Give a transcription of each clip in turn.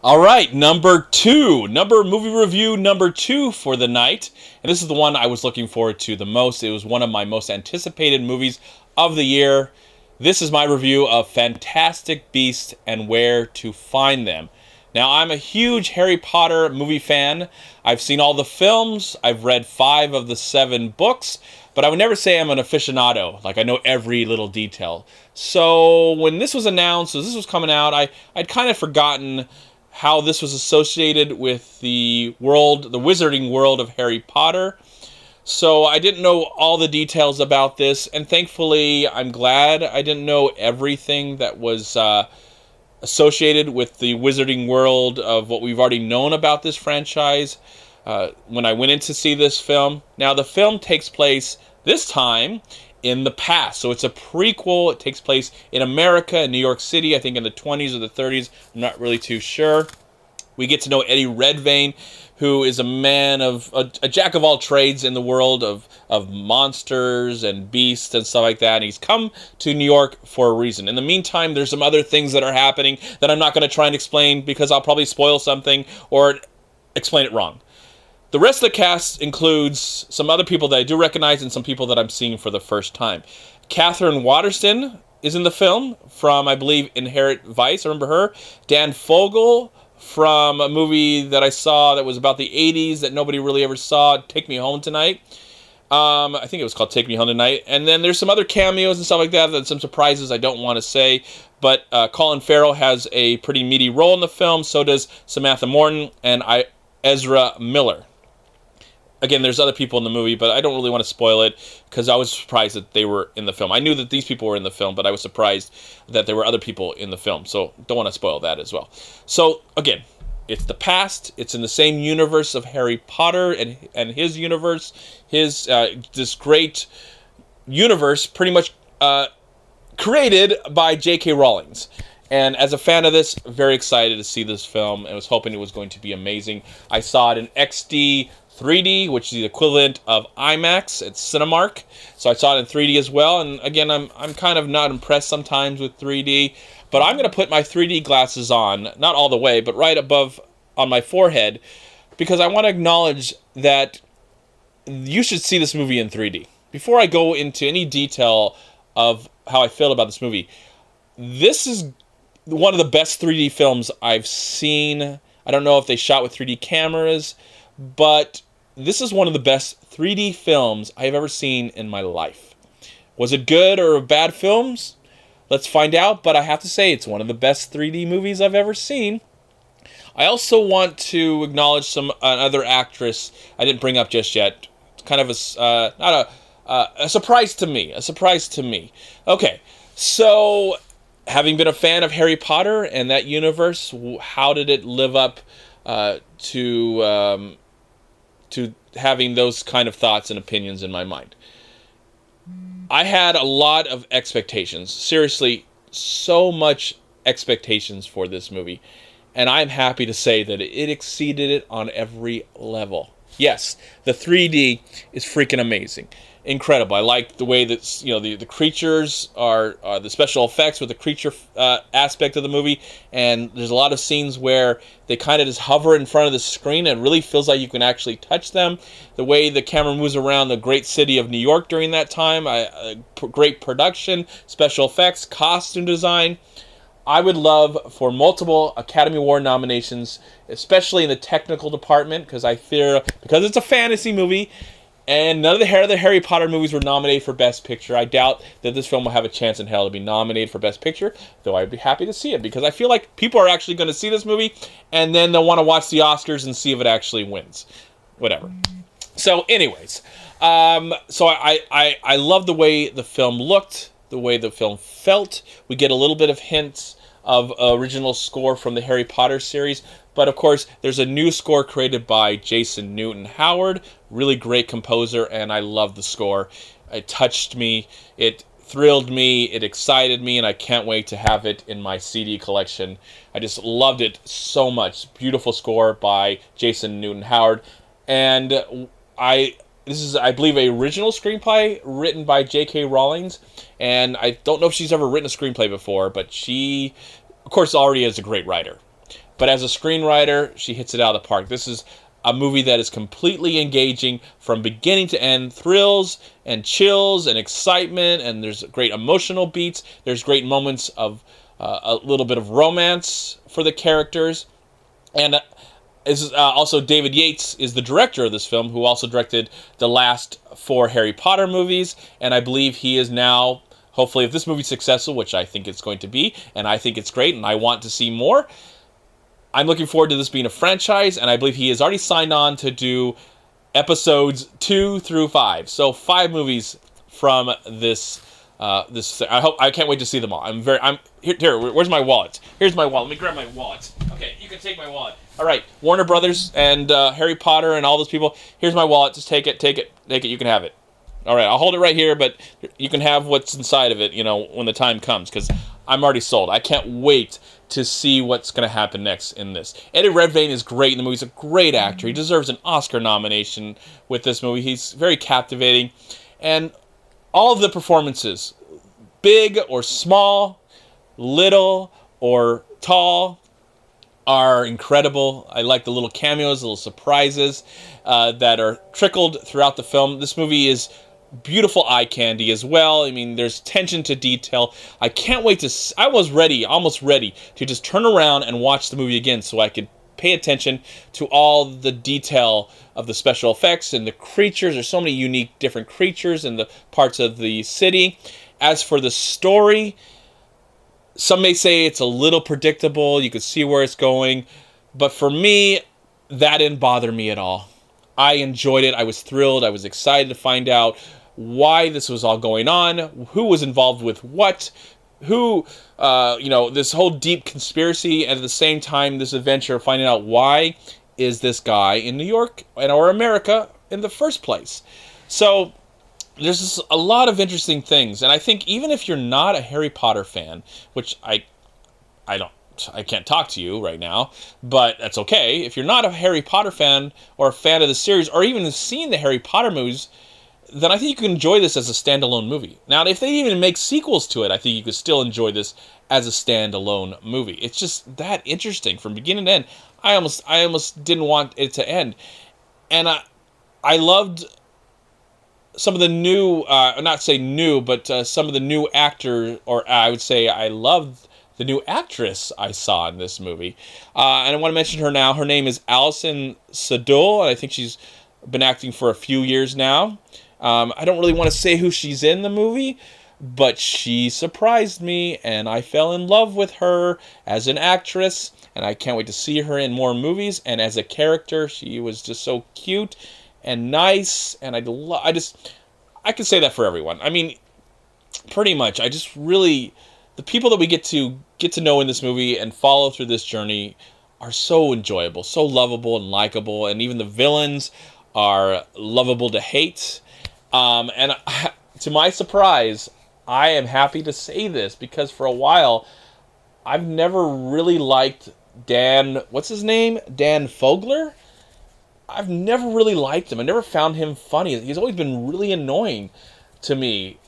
All right, movie review number two for the night. And this is the one I was looking forward to the most. It was one of my most anticipated movies of the year. This is my review of Fantastic Beasts and Where to Find Them. Now, I'm a huge Harry Potter movie fan. I've seen all the films, I've read 5 of the 7 books, but I would never say I'm an aficionado. Like, I know every little detail. So, when this was announced, as this was coming out, I'd kind of forgotten how this was associated with the world, the wizarding world of Harry Potter. So I didn't know all the details about this, and thankfully I'm glad I didn't know everything that was associated with the wizarding world of what we've already known about this franchise when I went in to see this film. Now, the film takes place this time in the past. So it's a prequel. It takes place in America, in New York City, I think in the 20s or the 30s. I'm not really too sure. We get to know Eddie Redmayne, who is a man of a jack of all trades in the world of monsters and beasts and stuff like that. And he's come to New York for a reason. In the meantime, there's some other things that are happening that I'm not going to try and explain because I'll probably spoil something or explain it wrong. The rest of the cast includes some other people that I do recognize and some people that I'm seeing for the first time. Catherine Waterston is in the film from, I believe, Inherent Vice. I remember her. Dan Fogel from a movie that I saw that was about the 80s that nobody really ever saw, Take Me Home Tonight. I think it was called Take Me Home Tonight. And then there's some other cameos and stuff like that, and some surprises I don't want to say. But Colin Farrell has a pretty meaty role in the film. So does Samantha Morton and Ezra Miller. Again, there's other people in the movie, but I don't really want to spoil it because I was surprised that they were in the film. I knew that these people were in the film, but I was surprised that there were other people in the film. So don't want to spoil that as well. So again, it's the past. It's in the same universe of Harry Potter and his universe. His this great universe pretty much created by J.K. Rowling's. And as a fan of this, very excited to see this film and was hoping it was going to be amazing. I saw it in XD 3D, which is the equivalent of IMAX at Cinemark. So I saw it in 3D as well. And again, I'm kind of not impressed sometimes with 3D. But I'm going to put my 3D glasses on, not all the way, but right above on my forehead, because I want to acknowledge that you should see this movie in 3D. Before I go into any detail of how I feel about this movie, this is one of the best 3D films I've seen. I don't know if they shot with 3D cameras, but this is one of the best 3D films I've ever seen in my life. Was it good or bad films? Let's find out, but I have to say it's one of the best 3D movies I've ever seen. I also want to acknowledge some another actress I didn't bring up just yet. It's kind of a surprise to me. A surprise to me. Okay, so having been a fan of Harry Potter and that universe, how did it live up to having those kind of thoughts and opinions in my mind? I had a lot of expectations. Seriously, so much expectations for this movie. And I'm happy to say that it exceeded it on every level. Yes, the 3D is freaking amazing. Incredible. I like the way that the creatures are the special effects with the creature aspect of the movie, and there's a lot of scenes where they kind of just hover in front of the screen and it really feels like you can actually touch them. The way the camera moves around the great city of New York during that time, great production, special effects, costume design. I would love for multiple Academy Award nominations, especially in the technical department, because I fear, because it's a fantasy movie, and none of the Harry Potter movies were nominated for Best Picture. I doubt that this film will have a chance in hell to be nominated for Best Picture, though I'd be happy to see it, because I feel like people are actually going to see this movie, and then they'll want to watch the Oscars and see if it actually wins. Whatever. So anyways, so I love the way the film looked, the way the film felt. We get a little bit of hints of original score from the Harry Potter series, but of course there's a new score created by Jason Newton Howard, really great composer, and I love the score. It touched me, it thrilled me, it excited me, and I can't wait to have it in my CD collection. I just loved it so much. Beautiful score by Jason Newton Howard, and this is, I believe, a original screenplay written by J.K. Rowling, and I don't know if she's ever written a screenplay before, but she, of course, already is a great writer. But as a screenwriter, she hits it out of the park. This is a movie that is completely engaging from beginning to end. Thrills and chills and excitement, and there's great emotional beats. There's great moments of a little bit of romance for the characters. And also David Yates is the director of this film, who also directed the last 4 Harry Potter movies. And I believe he is now, hopefully, if this movie's successful, which I think it's going to be, and I think it's great, and I want to see more, I'm looking forward to this being a franchise, and I believe he has already signed on to do episodes 2 through 5. So 5 movies from this. I can't wait to see them all. Here. Where's my wallet? Here's my wallet. Let me grab my wallet. Okay, you can take my wallet. All right, Warner Brothers and Harry Potter and all those people. Here's my wallet. Just take it. You can have it. All right, I'll hold it right here, but you can have what's inside of it, when the time comes, because I'm already sold. I can't wait to see what's going to happen next in this. Eddie Redmayne is great in the movie. He's a great actor. He deserves an Oscar nomination with this movie. He's very captivating. And all of the performances, big or small, little or tall, are incredible. I like the little cameos, little surprises that are trickled throughout the film. This movie is beautiful eye candy as well. I mean, there's attention to detail. I can't wait to... I was almost ready to just turn around and watch the movie again so I could pay attention to all the detail of the special effects and the creatures. There's so many unique different creatures in the parts of the city. As for the story, some may say it's a little predictable. You could see where it's going. But for me, that didn't bother me at all. I enjoyed it. I was thrilled. I was excited to find out why this was all going on, who was involved with what, this whole deep conspiracy, and at the same time, this adventure of finding out why is this guy in New York or America in the first place. So there's just a lot of interesting things, and I think even if you're not a Harry Potter fan, which I can't talk to you right now, but that's okay. If you're not a Harry Potter fan or a fan of the series or even have seen the Harry Potter movies, then I think you can enjoy this as a standalone movie. Now, if they even make sequels to it, I think you could still enjoy this as a standalone movie. It's just that interesting from beginning to end. I almost didn't want it to end. And I loved some of the new, not say new, but some of the new actors, or I would say I loved the new actress I saw in this movie. And I want to mention her now. Her name is Alison Sudol, and I think she's been acting for a few years now. I don't really want to say who she's in the movie, but she surprised me, and I fell in love with her as an actress, and I can't wait to see her in more movies. And as a character, she was just so cute and nice, and I can say that for everyone. I mean, pretty much, the people that we get to know in this movie and follow through this journey are so enjoyable, so lovable and likable, and even the villains are lovable to hate. And to my surprise, I am happy to say this because for a while, I've never really liked Dan, what's his name? Dan Fogler? I've never really liked him. I never found him funny. He's always been really annoying to me.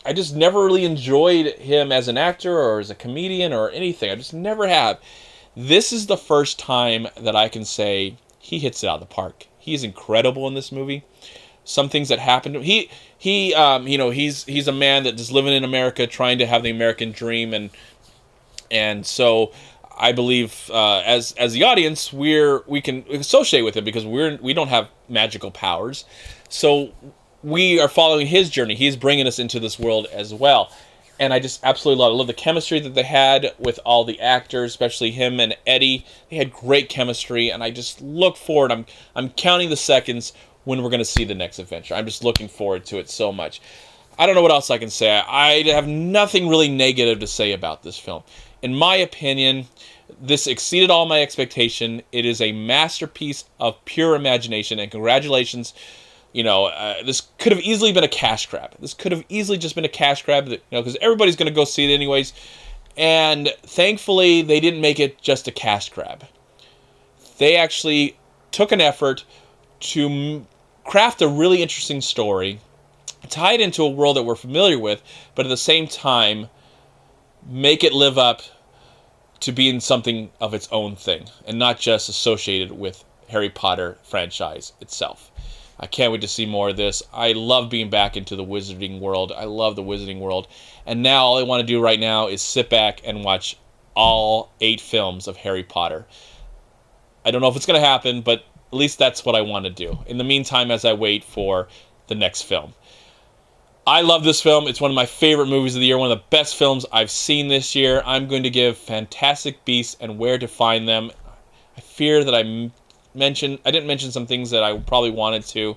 I just never really enjoyed him as an actor or as a comedian or anything. I just never have. This is the first time that I can say he hits it out of the park. He's incredible in this movie. Some things that happened to him. He's a man that is living in America, trying to have the American dream, and so I believe as the audience we can associate with him because we don't have magical powers, so we are following his journey. He's bringing us into this world as well, and I just absolutely love it. I love the chemistry that they had with all the actors, especially him and Eddie. They had great chemistry, and I just look forward. I'm counting the seconds when we're going to see the next adventure. I'm just looking forward to it so much. I don't know what else I can say. I have nothing really negative to say about this film. In my opinion, this exceeded all my expectation. It is a masterpiece of pure imagination, and congratulations. This could have easily been a cash grab. This could have easily just been a cash grab, because everybody's going to go see it anyways. And thankfully, they didn't make it just a cash grab. They actually took an effort to craft a really interesting story, tie it into a world that we're familiar with, but at the same time, make it live up to be in something of its own thing and not just associated with Harry Potter franchise itself. I can't wait to see more of this. I love being back into the wizarding world. I love the wizarding world. And now all I want to do right now is sit back and watch all 8 films of Harry Potter. I don't know if it's going to happen, but at least that's what I want to do. In the meantime, as I wait for the next film. I love this film. It's one of my favorite movies of the year, one of the best films I've seen this year. I'm going to give Fantastic Beasts and Where to Find Them. I fear that I didn't mention some things that I probably wanted to,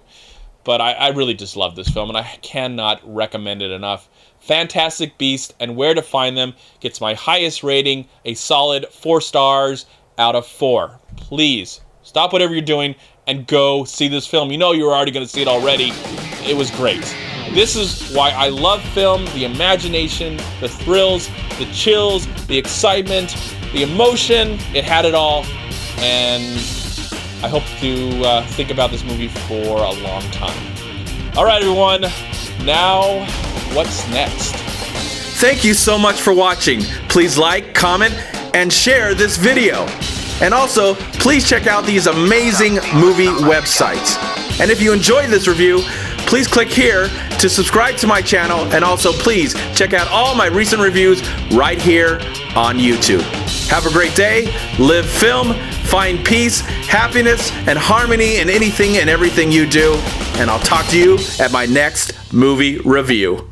but I really just love this film, and I cannot recommend it enough. Fantastic Beasts and Where to Find Them gets my highest rating, a solid 4 stars out of 4. Please, stop whatever you're doing and go see this film. You know you're already going to see it already. It was great. This is why I love film, the imagination, the thrills, the chills, the excitement, the emotion. It had it all, and I hope to think about this movie for a long time. All right, everyone. Now, what's next? Thank you so much for watching. Please like, comment, and share this video. And also, please check out these amazing movie websites. And if you enjoyed this review, please click here to subscribe to my channel, and also please check out all my recent reviews right here on YouTube. Have a great day, live film, find peace, happiness, and harmony in anything and everything you do, and I'll talk to you at my next movie review.